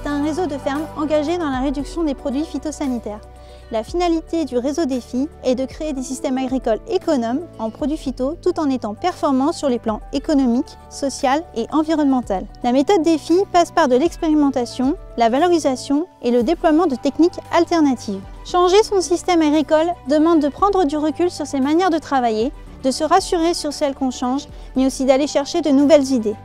est un réseau de fermes engagé dans la réduction des produits phytosanitaires. La finalité du réseau Défi est de créer des systèmes agricoles économes en produits phyto tout en étant performants sur les plans économiques, social et environnemental. La méthode Défi passe par de l'expérimentation, la valorisation et le déploiement de techniques alternatives. Changer son système agricole demande de prendre du recul sur ses manières de travailler, de se rassurer sur celles qu'on change, mais aussi d'aller chercher de nouvelles idées.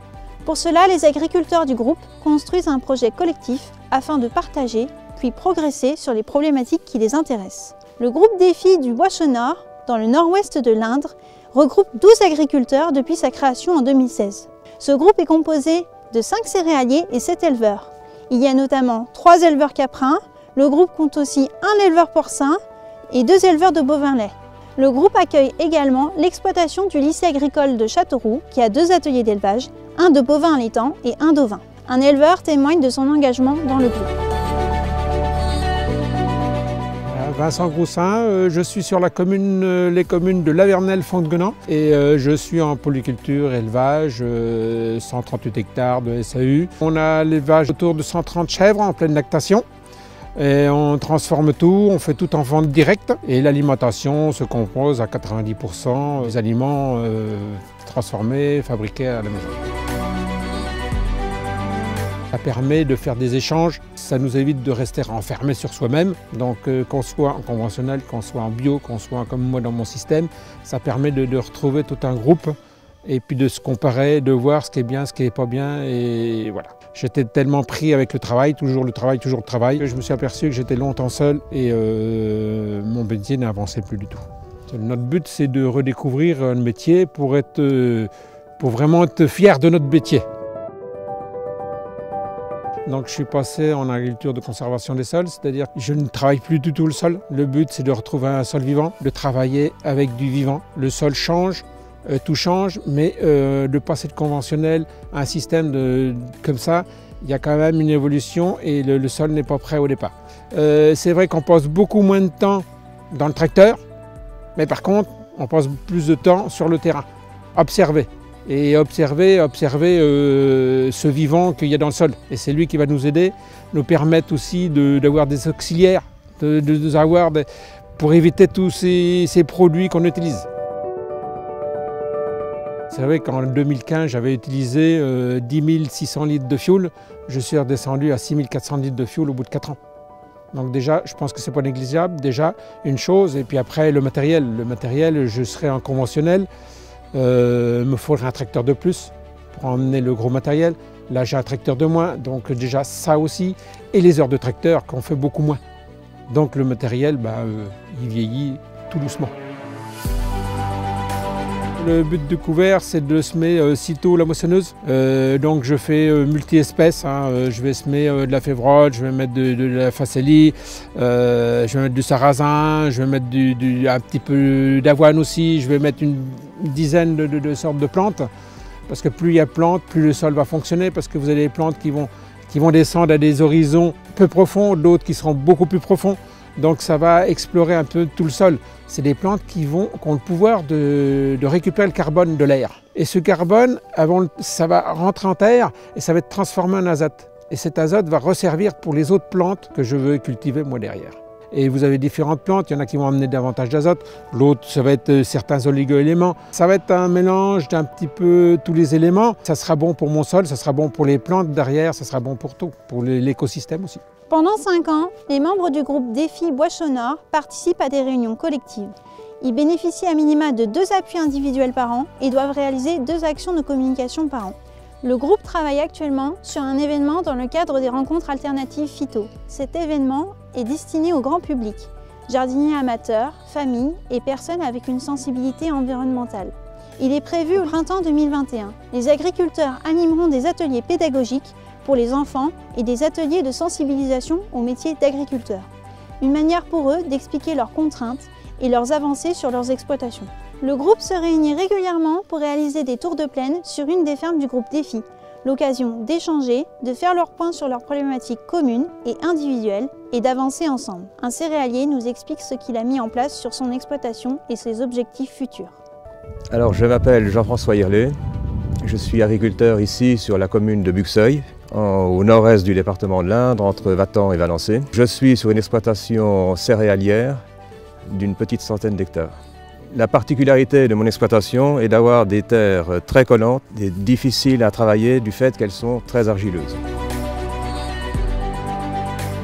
Pour cela, les agriculteurs du groupe construisent un projet collectif afin de partager puis progresser sur les problématiques qui les intéressent. Le groupe Défi du Bois-Chaud-Nord, dans le nord-ouest de l'Indre, regroupe 12 agriculteurs depuis sa création en 2016. Ce groupe est composé de 5 céréaliers et 7 éleveurs. Il y a notamment 3 éleveurs caprins, le groupe compte aussi un éleveur porcin et 2 éleveurs de bovins laits. Le groupe accueille également l'exploitation du lycée agricole de Châteauroux, qui a 2 ateliers d'élevage, un de bovins allaitants et un d'ovins. Un éleveur témoigne de son engagement dans le groupe. Vincent Groussin, je suis sur les communes de Lavernelle-Fontenguenant et je suis en polyculture, élevage, 138 hectares de SAU. On a l'élevage autour de 130 chèvres en pleine lactation et on transforme tout, on fait tout en vente directe et l'alimentation se compose à 90% des aliments transformés, fabriqués à la maison. Ça permet de faire des échanges, ça nous évite de rester enfermés sur soi-même. Donc qu'on soit en conventionnel, qu'on soit en bio, qu'on soit comme moi dans mon système, ça permet de retrouver tout un groupe et puis de se comparer, de voir ce qui est bien, ce qui n'est pas bien et voilà. J'étais tellement pris avec le travail, toujours le travail, toujours le travail, que je me suis aperçu que j'étais longtemps seul et mon métier n'avançait plus du tout. Notre but, c'est de redécouvrir un métier pour vraiment être fier de notre métier. Donc je suis passé en agriculture de conservation des sols, c'est-à-dire que je ne travaille plus du tout le sol. Le but c'est de retrouver un sol vivant, de travailler avec du vivant. Le sol change, tout change, mais de passer de conventionnel à un système comme ça, il y a quand même une évolution et le sol n'est pas prêt au départ. C'est vrai qu'on passe beaucoup moins de temps dans le tracteur, mais par contre on passe plus de temps sur le terrain, observer. Et observer ce vivant qu'il y a dans le sol. Et c'est lui qui va nous aider, nous permettre aussi d'avoir des auxiliaires, pour éviter tous ces produits qu'on utilise. C'est vrai qu'en 2015, j'avais utilisé 10 600 litres de fioul. Je suis redescendu à 6 400 litres de fioul au bout de 4 ans. Donc déjà, je pense que ce n'est pas négligeable. Déjà, une chose, et puis après, le matériel. Le matériel, je serai en conventionnel. Me faudrait un tracteur de plus pour emmener le gros matériel. Là j'ai un tracteur de moins, donc déjà ça aussi. Et les heures de tracteur qu'on fait beaucoup moins. Donc le matériel, il vieillit tout doucement. Le but du couvert, c'est de semer sitôt la moissonneuse. Donc je fais multi-espèces. Je vais semer de la févrole, je vais mettre de la facélie, je vais mettre du sarrasin, je vais mettre un petit peu d'avoine aussi. Je vais mettre une dizaine de sortes de plantes. Parce que plus il y a de plantes, plus le sol va fonctionner. Parce que vous avez des plantes qui vont descendre à des horizons peu profonds, d'autres qui seront beaucoup plus profonds. Donc ça va explorer un peu tout le sol. C'est des plantes qui ont le pouvoir de récupérer le carbone de l'air. Et ce carbone, ça va rentrer en terre et ça va être transformé en azote. Et cet azote va resservir pour les autres plantes que je veux cultiver moi derrière. Et vous avez différentes plantes, il y en a qui vont amener davantage d'azote, l'autre ça va être certains oligo-éléments. Ça va être un mélange d'un petit peu tous les éléments. Ça sera bon pour mon sol, ça sera bon pour les plantes derrière, ça sera bon pour tout, pour l'écosystème aussi. Pendant 5 ans, les membres du groupe Défi Bois-Chaud-Nord participent à des réunions collectives. Ils bénéficient à minima de 2 appuis individuels par an et doivent réaliser 2 actions de communication par an. Le groupe travaille actuellement sur un événement dans le cadre des rencontres alternatives phyto. Cet événement est destiné au grand public, jardiniers amateurs, familles et personnes avec une sensibilité environnementale. Il est prévu au printemps 2021. Les agriculteurs animeront des ateliers pédagogiques pour les enfants et des ateliers de sensibilisation au métier d'agriculteur. Une manière pour eux d'expliquer leurs contraintes et leurs avancées sur leurs exploitations. Le groupe se réunit régulièrement pour réaliser des tours de plaine sur une des fermes du groupe Défi. L'occasion d'échanger, de faire leur point sur leurs problématiques communes et individuelles et d'avancer ensemble. Un céréalier nous explique ce qu'il a mis en place sur son exploitation et ses objectifs futurs. Alors je m'appelle Jean-François Hirlet, je suis agriculteur ici sur la commune de Buxeuil, au nord-est du département de l'Indre, entre Vatan et Valençay. Je suis sur une exploitation céréalière d'une petite centaine d'hectares. La particularité de mon exploitation est d'avoir des terres très collantes et difficiles à travailler du fait qu'elles sont très argileuses.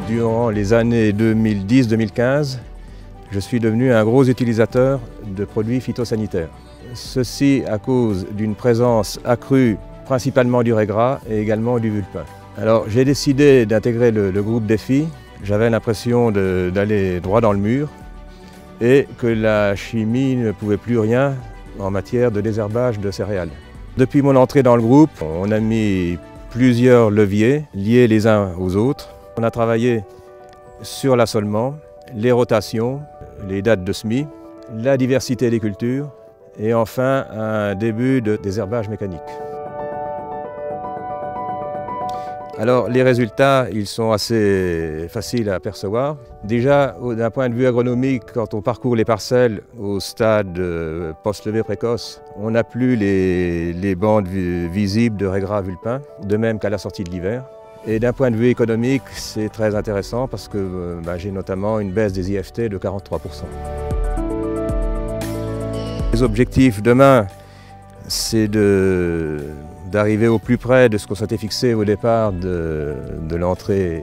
Durant les années 2010-2015, je suis devenu un gros utilisateur de produits phytosanitaires. Ceci à cause d'une présence accrue principalement du raiggras et également du vulpin. Alors j'ai décidé d'intégrer le groupe Défi. J'avais l'impression d'aller droit dans le mur et que la chimie ne pouvait plus rien en matière de désherbage de céréales. Depuis mon entrée dans le groupe, on a mis plusieurs leviers liés les uns aux autres. On a travaillé sur l'assolement, les rotations, les dates de semis, la diversité des cultures et enfin un début de désherbage mécanique. Alors les résultats, ils sont assez faciles à percevoir. Déjà, d'un point de vue agronomique, quand on parcourt les parcelles au stade post-levée précoce, on n'a plus les bandes visibles de raiggras vulpin, de même qu'à la sortie de l'hiver. Et d'un point de vue économique, c'est très intéressant parce que j'ai notamment une baisse des IFT de 43%. Les objectifs demain, c'est d'arriver au plus près de ce qu'on s'était fixé au départ de l'entrée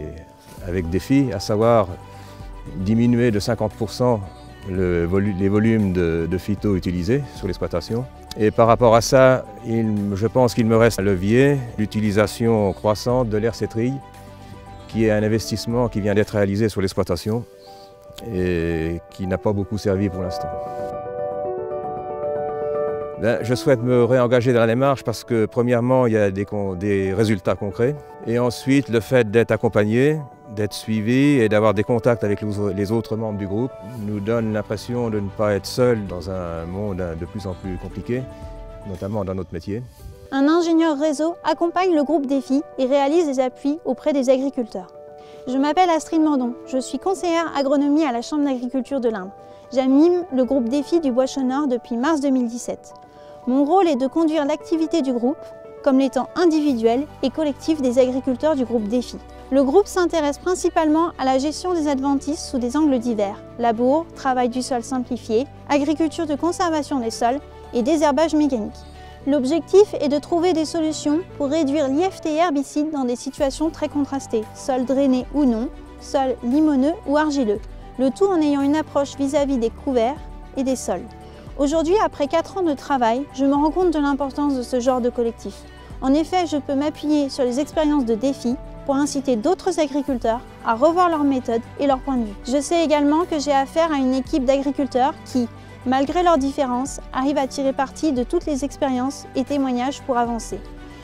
avec Défi, à savoir diminuer de 50% les volumes de phyto utilisés sur l'exploitation. Et par rapport à ça, je pense qu'il me reste un levier, l'utilisation croissante de l'air cétrille, qui est un investissement qui vient d'être réalisé sur l'exploitation et qui n'a pas beaucoup servi pour l'instant. Je souhaite me réengager dans la démarche parce que premièrement, il y a des résultats concrets et ensuite le fait d'être accompagné, d'être suivi et d'avoir des contacts avec les autres membres du groupe nous donne l'impression de ne pas être seul dans un monde de plus en plus compliqué, notamment dans notre métier. Un ingénieur réseau accompagne le groupe Défi et réalise des appuis auprès des agriculteurs. Je m'appelle Astrid Mordon, je suis conseillère agronomie à la Chambre d'agriculture de l'Indre. J'anime le groupe Défi du Bois-Chaud-Nord depuis mars 2017. Mon rôle est de conduire l'activité du groupe comme l'étant individuel et collectif des agriculteurs du groupe Défi. Le groupe s'intéresse principalement à la gestion des adventices sous des angles divers, labour, travail du sol simplifié, agriculture de conservation des sols et désherbage mécanique. L'objectif est de trouver des solutions pour réduire l'IFT herbicide dans des situations très contrastées, sol drainé ou non, sol limoneux ou argileux, le tout en ayant une approche vis-à-vis des couverts et des sols. Aujourd'hui, après 4 ans de travail, je me rends compte de l'importance de ce genre de collectif. En effet, je peux m'appuyer sur les expériences de Défi pour inciter d'autres agriculteurs à revoir leurs méthodes et leur point de vue. Je sais également que j'ai affaire à une équipe d'agriculteurs qui, malgré leurs différences, arrivent à tirer parti de toutes les expériences et témoignages pour avancer.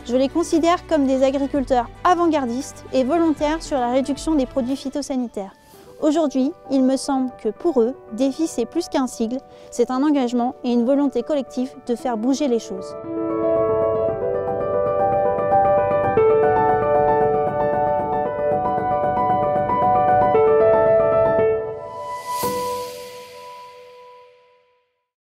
Je les considère comme des agriculteurs avant-gardistes et volontaires sur la réduction des produits phytosanitaires. Aujourd'hui, il me semble que pour eux, Défi c'est plus qu'un sigle, c'est un engagement et une volonté collective de faire bouger les choses.